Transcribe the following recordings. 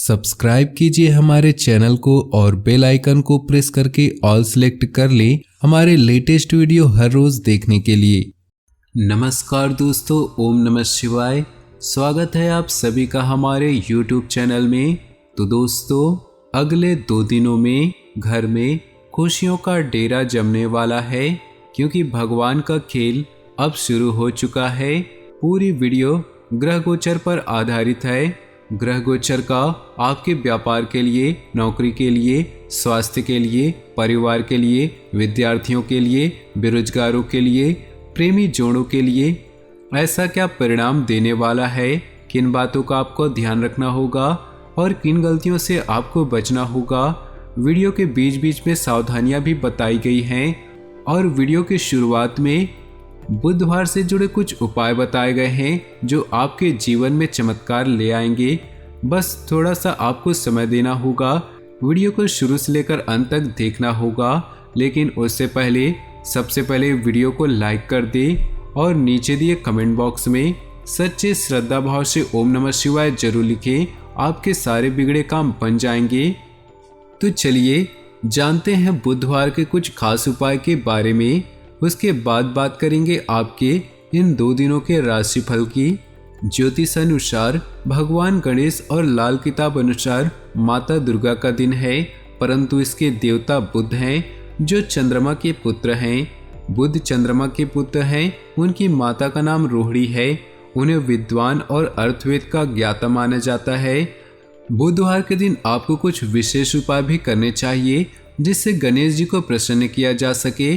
Subscribe कीजिए हमारे channel को और बेल आइकन को प्रेस करके ऑल सेलेक्ट कर लें हमारे लेटेस्ट वीडियो हर रोज देखने के लिए। नमस्कार दोस्तों, ओम नमः शिवाय। स्वागत है आप सभी का हमारे YouTube चैनल में। तो दोस्तों, अगले 2 दिनों में घर में खुशियों का डेरा जमने वाला है, क्योंकि भगवान का खेल अब शुरू हो चुका है। पूरी वीडियो ग्रह गोचर पर आधारित है। ग्रह गोचर का आपके व्यापार के लिए, नौकरी के लिए, स्वास्थ्य के लिए, परिवार के लिए, विद्यार्थियों के लिए, बेरोजगारों के लिए, प्रेमी जोड़ों के लिए ऐसा क्या परिणाम देने वाला है, किन बातों का आपको ध्यान रखना होगा और किन गलतियों से आपको बचना होगा। वीडियो के बीच बीच में सावधानियां भी बताई गई हैं और वीडियो की शुरुआत में बुधवार से जुड़े कुछ उपाय बताए गए हैं जो आपके जीवन में चमत्कार ले आएंगे। बस थोड़ा सा आपको समय देना होगा, वीडियो को शुरू से लेकर अंत तक देखना होगा। लेकिन उससे पहले सबसे पहले वीडियो को लाइक कर दे और नीचे दिए कमेंट बॉक्स में सच्चे श्रद्धा भाव से ओम नमः शिवाय जरूर लिखें। आपके सारे बिगड़े काम बन जाएंगे। तो चलिए जानते हैं बुधवार के कुछ खास उपाय के बारे में। उसके बाद बात करेंगे आपके इन 2 दिनों के राशिफल की। ज्योतिष अनुसार भगवान गणेश और लाल किताब अनुसार माता दुर्गा का दिन है, परंतु इसके देवता बुध हैं जो चंद्रमा के पुत्र हैं। बुध चंद्रमा के पुत्र हैं। उनकी माता का नाम रोहिणी है। उन्हें विद्वान और अर्थवेद का ज्ञाता माना जाता है। बुधवार के दिन आपको कुछ विशेष उपाय भी करने चाहिए जिससे गणेश जी को प्रसन्न किया जा सके।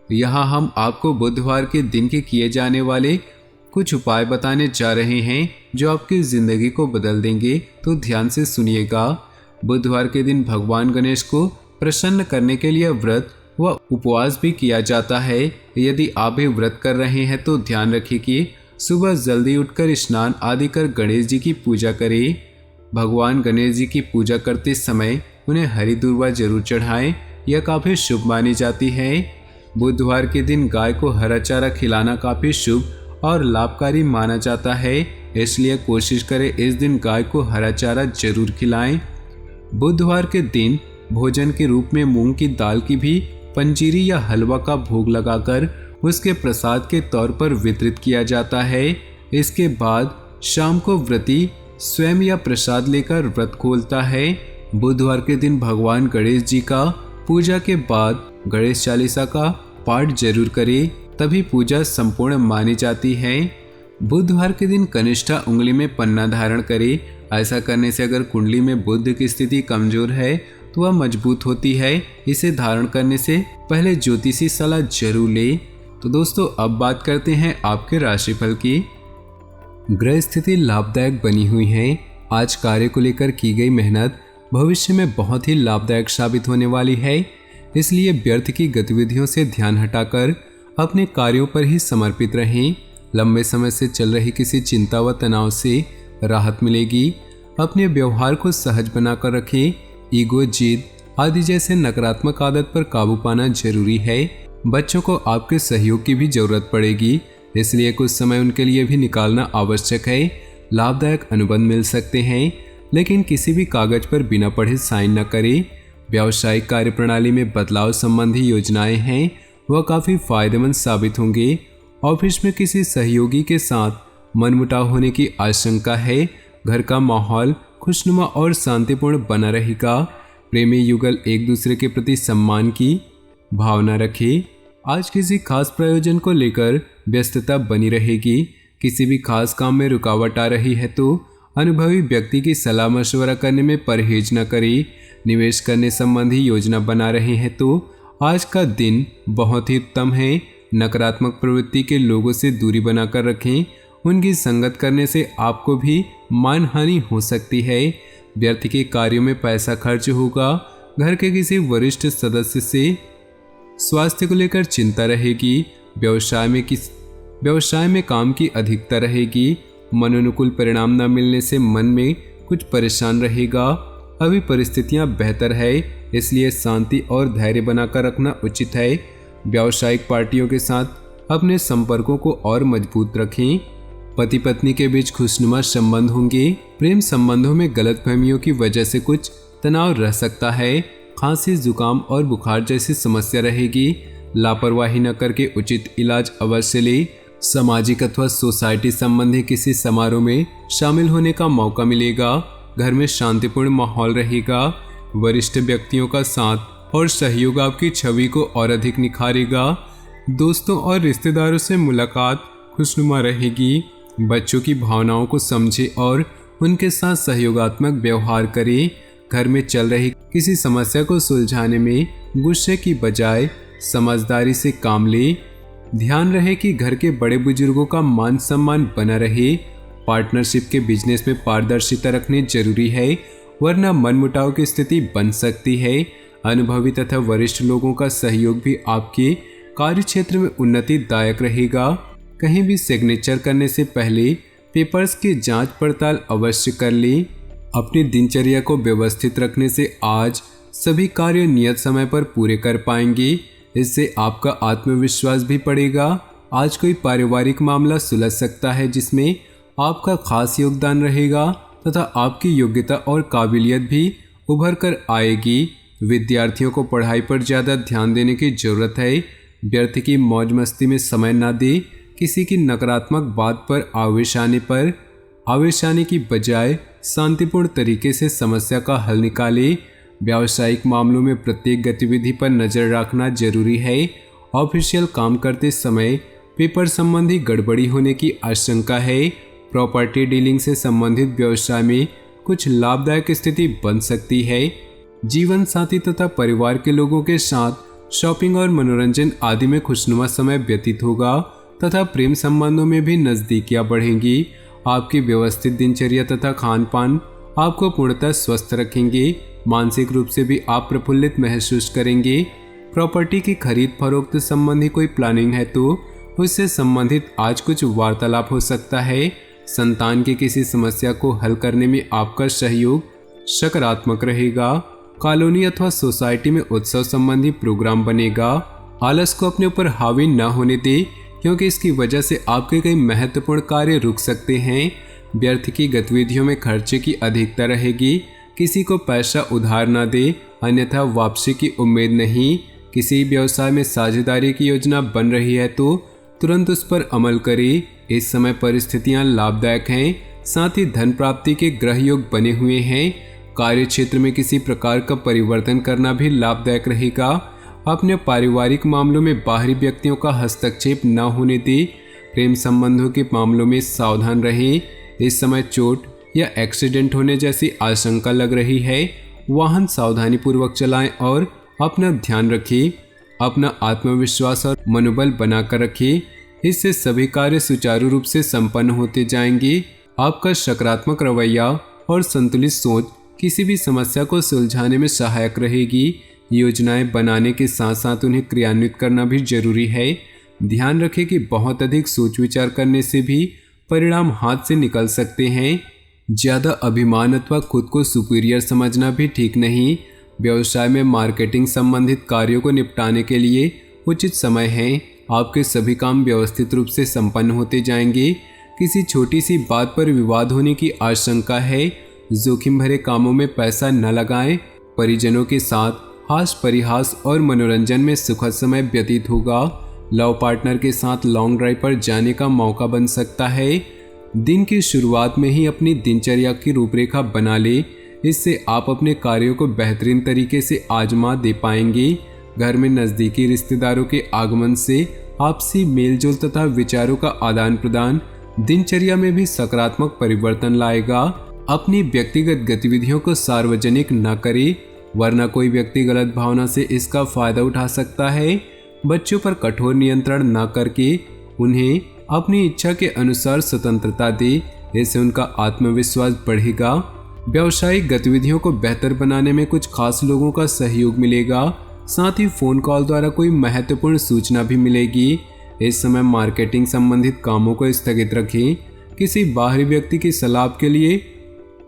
यहाँ हम आपको बुधवार के दिन के किए जाने वाले कुछ उपाय बताने जा रहे हैं जो आपकी जिंदगी को बदल देंगे, तो ध्यान से सुनिएगा। बुधवार के दिन भगवान गणेश को प्रसन्न करने के लिए व्रत व उपवास भी किया जाता है। यदि आप भी व्रत कर रहे हैं तो ध्यान रखिए कि सुबह जल्दी उठकर स्नान आदि कर गणेश जी की पूजा करें। भगवान गणेश जी की पूजा करते समय उन्हें हरी दूर्वा जरूर चढ़ाएं, यह काफ़ी शुभ मानी जाती है। बुधवार के दिन गाय को हरा चारा खिलाना काफ़ी शुभ और लाभकारी माना जाता है, इसलिए कोशिश करें इस दिन गाय को हरा चारा जरूर खिलाएं। बुधवार के दिन भोजन के रूप में मूंग की दाल की भी पंजीरी या हलवा का भोग लगाकर उसके प्रसाद के तौर पर वितरित किया जाता है। इसके बाद शाम को व्रती स्वयं या प्रसाद लेकर व्रत खोलता है। बुधवार के दिन भगवान गणेश जी का पूजा के बाद गणेश चालीसा का पाठ जरूर करें, तभी पूजा संपूर्ण मानी जाती है। बुधवार के दिन कनिष्ठा उंगली में पन्ना धारण करें। ऐसा करने से अगर कुंडली में बुध की स्थिति कमजोर है तो वह मजबूत होती है। इसे धारण करने से पहले ज्योतिषी सलाह जरूर ले। तो दोस्तों, अब बात करते हैं आपके राशिफल की। ग्रह स्थिति लाभदायक बनी हुई है। आज कार्य को लेकर की गई मेहनत भविष्य में बहुत ही लाभदायक साबित होने वाली है, इसलिए व्यर्थ की गतिविधियों से ध्यान हटाकर अपने कार्यों पर ही समर्पित रहें। लंबे समय से चल रही किसी चिंता व तनाव से राहत मिलेगी। अपने व्यवहार को सहज बनाकर रखें। ईगो, जिद आदि जैसे नकारात्मक आदत पर काबू पाना जरूरी है। बच्चों को आपके सहयोग की भी जरूरत पड़ेगी, इसलिए कुछ समय उनके लिए भी निकालना आवश्यक है। लाभदायक अनुबंध मिल सकते हैं, लेकिन किसी भी कागज पर बिना पढ़े साइन न करें। व्यावसायिक कार्यप्रणाली में बदलाव संबंधी योजनाएं हैं, वह काफ़ी फायदेमंद साबित होंगे। ऑफिस में किसी सहयोगी के साथ मनमुटाव होने की आशंका है। घर का माहौल खुशनुमा और शांतिपूर्ण बना रहेगा। प्रेमी युगल एक दूसरे के प्रति सम्मान की भावना रखें। आज किसी खास प्रयोजन को लेकर व्यस्तता बनी रहेगी। किसी भी खास काम में रुकावट आ रही है तो अनुभवी व्यक्ति की सलाह मशवरा करने में परहेज न करें। निवेश करने संबंधी योजना बना रहे हैं तो आज का दिन बहुत ही उत्तम है। नकारात्मक प्रवृत्ति के लोगों से दूरी बनाकर रखें। उनकी संगत करने से आपको भी मानहानि हो सकती है। व्यर्थ के कार्यों में पैसा खर्च होगा। घर के किसी वरिष्ठ सदस्य से स्वास्थ्य को लेकर चिंता रहेगी। व्यवसाय में काम की अधिकता रहेगी। मनोनुकूल परिणाम न मिलने से मन में कुछ परेशान रहेगा। अभी परिस्थितियां बेहतर है, इसलिए शांति और धैर्य बनाकर रखना उचित है। व्यावसायिक पार्टियों के साथ अपने संपर्कों को और मजबूत रखें। पति पत्नी के बीच खुशनुमा संबंध होंगे। प्रेम संबंधों में गलतफहमियों की वजह से कुछ तनाव रह सकता है। खांसी, जुकाम और बुखार जैसी समस्या रहेगी। लापरवाही न करके उचित इलाज अवश्य ले। सामाजिक अथवा सोसाइटी संबंधी किसी समारोह में शामिल होने का मौका मिलेगा। घर में शांतिपूर्ण माहौल रहेगा। वरिष्ठ व्यक्तियों का साथ और सहयोग आपकी छवि को और अधिक निखारेगा। दोस्तों और रिश्तेदारों से मुलाकात खुशनुमा रहेगी। बच्चों की भावनाओं को समझे और उनके साथ सहयोगात्मक व्यवहार करें। घर में चल रही किसी समस्या को सुलझाने में गुस्से की बजाय समझदारी से काम ले। ध्यान रहे कि घर के बड़े बुजुर्गों का मान सम्मान बना रहे। पार्टनरशिप के बिजनेस में पारदर्शिता रखनी जरूरी है, वरना मनमुटाव की स्थिति बन सकती है। अनुभवी तथा वरिष्ठ लोगों का सहयोग भी आपके कार्य क्षेत्र में उन्नतिदायक रहेगा। कहीं भी सिग्नेचर करने से पहले पेपर्स की जांच पड़ताल अवश्य कर लें। अपनी दिनचर्या को व्यवस्थित रखने से आज सभी कार्य नियत समय पर पूरे कर पाएंगे। इससे आपका आत्मविश्वास भी बढ़ेगा। आज कोई पारिवारिक मामला सुलझ सकता है जिसमें आपका खास योगदान रहेगा तथा आपकी योग्यता और काबिलियत भी उभर कर आएगी। विद्यार्थियों को पढ़ाई पर ज़्यादा ध्यान देने की जरूरत है। व्यर्थ की मौज मस्ती में समय न दे। किसी की नकारात्मक बात पर आवेश आने की बजाय शांतिपूर्ण तरीके से समस्या का हल निकालें। व्यावसायिक मामलों में प्रत्येक गतिविधि पर नज़र रखना जरूरी है। ऑफिशियल काम करते समय पेपर संबंधी गड़बड़ी होने की आशंका है। प्रॉपर्टी डीलिंग से संबंधित व्यवसाय में कुछ लाभदायक स्थिति बन सकती है। जीवन साथी तथा परिवार के लोगों के साथ शॉपिंग और मनोरंजन आदि में खुशनुमा समय व्यतीत होगा तथा प्रेम संबंधों में भी नज़दीकियां बढ़ेंगी। आपकी व्यवस्थित दिनचर्या तथा खान पान आपको पूर्णतः स्वस्थ रखेंगे। मानसिक रूप से भी आप प्रफुल्लित महसूस करेंगे। प्रॉपर्टी की खरीद फरोख्त संबंधी कोई प्लानिंग है तो उससे संबंधित आज कुछ वार्तालाप हो सकता है। संतान की किसी समस्या को हल करने में आपका सहयोग सकारात्मक रहेगा। कॉलोनी अथवा सोसाइटी में उत्सव संबंधी प्रोग्राम बनेगा। आलस को अपने ऊपर हावी न होने दे, क्योंकि इसकी वजह से आपके कई महत्वपूर्ण कार्य रुक सकते हैं। व्यर्थ की गतिविधियों में खर्चे की अधिकता रहेगी। किसी को पैसा उधार न दे, अन्यथा वापसी की उम्मीद नहीं। किसी व्यवसाय में साझेदारी की योजना बन रही है तो तुरंत उस पर अमल करें। इस समय परिस्थितियां लाभदायक हैं। साथ ही धन प्राप्ति के ग्रह योग बने हुए हैं। कार्य क्षेत्र में किसी प्रकार का परिवर्तन करना भी लाभदायक रहेगा। अपने पारिवारिक मामलों में बाहरी व्यक्तियों का हस्तक्षेप न होने दें। प्रेम संबंधों के मामलों में सावधान रहें। इस समय चोट या एक्सीडेंट होने जैसी आशंका लग रही है। वाहन सावधानी पूर्वक चलाएं और अपना ध्यान रखें। अपना आत्मविश्वास और मनोबल बनाकर रखें। इससे सभी कार्य सुचारू रूप से संपन्न होते जाएंगे। आपका सकारात्मक रवैया और संतुलित सोच किसी भी समस्या को सुलझाने में सहायक रहेगी। योजनाएं बनाने के साथ साथ उन्हें क्रियान्वित करना भी जरूरी है। ध्यान रखें कि बहुत अधिक सोच विचार करने से भी परिणाम हाथ से निकल सकते हैं। ज़्यादा अभिमान अथवा खुद को सुपीरियर समझना भी ठीक नहीं। व्यवसाय में मार्केटिंग संबंधित कार्यों को निपटाने के लिए उचित समय है। आपके सभी काम व्यवस्थित रूप से संपन्न होते जाएंगे। किसी छोटी सी बात पर विवाद होने की आशंका है। जोखिम भरे कामों में पैसा न लगाएं। परिजनों के साथ हास परिहास और मनोरंजन में सुखद समय व्यतीत होगा। लव पार्टनर के साथ लॉन्ग ड्राइव पर जाने का मौका बन सकता है। दिन की शुरुआत में ही अपनी दिनचर्या की रूपरेखा बना ले। इससे आप अपने कार्यों को बेहतरीन तरीके से आजमा दे पाएंगे। घर में नज़दीकी रिश्तेदारों के आगमन से आपसी मेलजोल तथा विचारों का आदान प्रदान दिनचर्या में भी सकारात्मक परिवर्तन लाएगा। अपनी व्यक्तिगत गतिविधियों को सार्वजनिक न करें, वरना कोई व्यक्ति गलत भावना से इसका फायदा उठा सकता है। बच्चों पर कठोर नियंत्रण न करके उन्हें अपनी इच्छा के अनुसार स्वतंत्रता दे। इससे उनका आत्मविश्वास बढ़ेगा। व्यावसायिक गतिविधियों को बेहतर बनाने में कुछ खास लोगों का सहयोग मिलेगा। साथ ही फोन कॉल द्वारा कोई महत्वपूर्ण सूचना भी मिलेगी। इस समय मार्केटिंग संबंधित कामों को स्थगित रखें। किसी बाहरी व्यक्ति की सलाह के लिए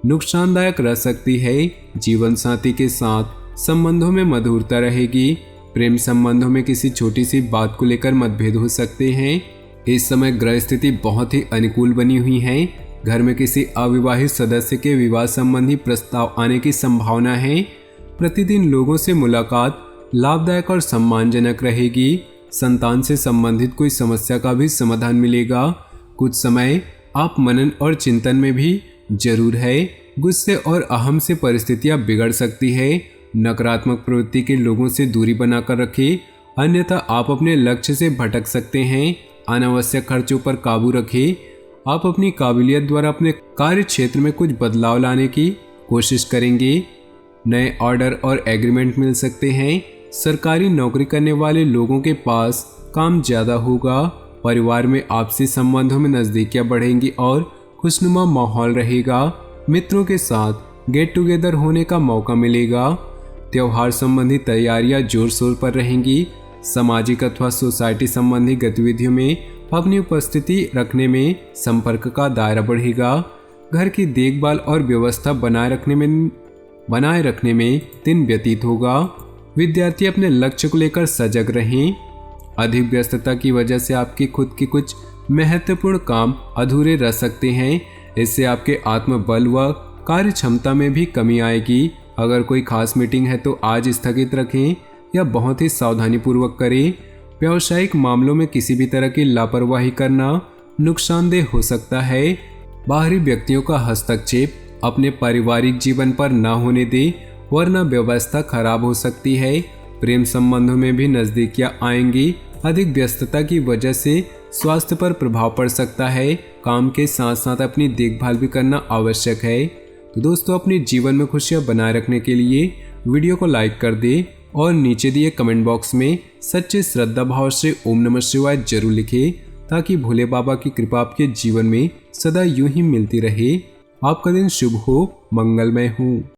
नुकसानदायक रह सकती है। जीवन साथी के साथ संबंधों में मधुरता रहेगी। प्रेम संबंधों में किसी छोटी सी बात को लेकर मतभेद हो सकते हैं। इस समय ग्रह स्थिति बहुत ही अनुकूल बनी हुई है। घर में किसी अविवाहित सदस्य के विवाह संबंधी प्रस्ताव आने की संभावना है। प्रतिदिन लोगों से मुलाकात लाभदायक और सम्मानजनक रहेगी। संतान से संबंधित कोई समस्या का भी समाधान मिलेगा। कुछ समय आप मनन और चिंतन में भी जरूर है। गुस्से और अहम से परिस्थितियां बिगड़ सकती है। नकारात्मक प्रवृत्ति के लोगों से दूरी बनाकर रखें, अन्यथा आप अपने लक्ष्य से भटक सकते हैं। अनावश्यक खर्चों पर काबू रखें। आप अपनी काबिलियत द्वारा अपने कार्य क्षेत्र में कुछ बदलाव लाने की कोशिश करेंगे। नए ऑर्डर और एग्रीमेंट मिल सकते हैं। सरकारी नौकरी करने वाले लोगों के पास काम ज़्यादा होगा। परिवार में आपसी संबंधों में नज़दीकियां बढ़ेंगी और खुशनुमा माहौल रहेगा। मित्रों के साथ गेट टुगेदर होने का मौका मिलेगा। त्योहार संबंधी तैयारियां जोर शोर पर रहेंगी। सामाजिक अथवा सोसाइटी संबंधी गतिविधियों में अपनी उपस्थिति रखने में संपर्क का दायरा बढ़ेगा। घर की देखभाल और व्यवस्था बनाए रखने में दिन व्यतीत होगा। विद्यार्थी अपने लक्ष्य को लेकर सजग रहें। अधिक व्यस्तता की वजह से आपके खुद के कुछ महत्वपूर्ण काम अधूरे रह सकते हैं। इससे आपके आत्मबल व कार्य क्षमता में भी कमी आएगी। अगर कोई खास मीटिंग है तो आज स्थगित रखें या बहुत ही सावधानी पूर्वक करें। व्यावसायिक मामलों में किसी भी तरह की लापरवाही करना नुकसानदेह हो सकता है। बाहरी व्यक्तियों का हस्तक्षेप अपने पारिवारिक जीवन पर न होने दें, वरना व्यवस्था खराब हो सकती है। प्रेम संबंधों में भी नजदीकियां आएंगी। अधिक व्यस्तता की वजह से स्वास्थ्य पर प्रभाव पड़ सकता है। काम के साथ साथ अपनी देखभाल भी करना आवश्यक है। तो दोस्तों, अपने जीवन में खुशियां बनाए रखने के लिए वीडियो को लाइक कर दें और नीचे दिए कमेंट बॉक्स में सच्चे श्रद्धा भाव से ओम नमः शिवाय जरूर लिखें, ताकि भोले बाबा की कृपा आपके जीवन में सदा यूं ही मिलती रहे। आपका दिन शुभ हो, मंगलमय हो।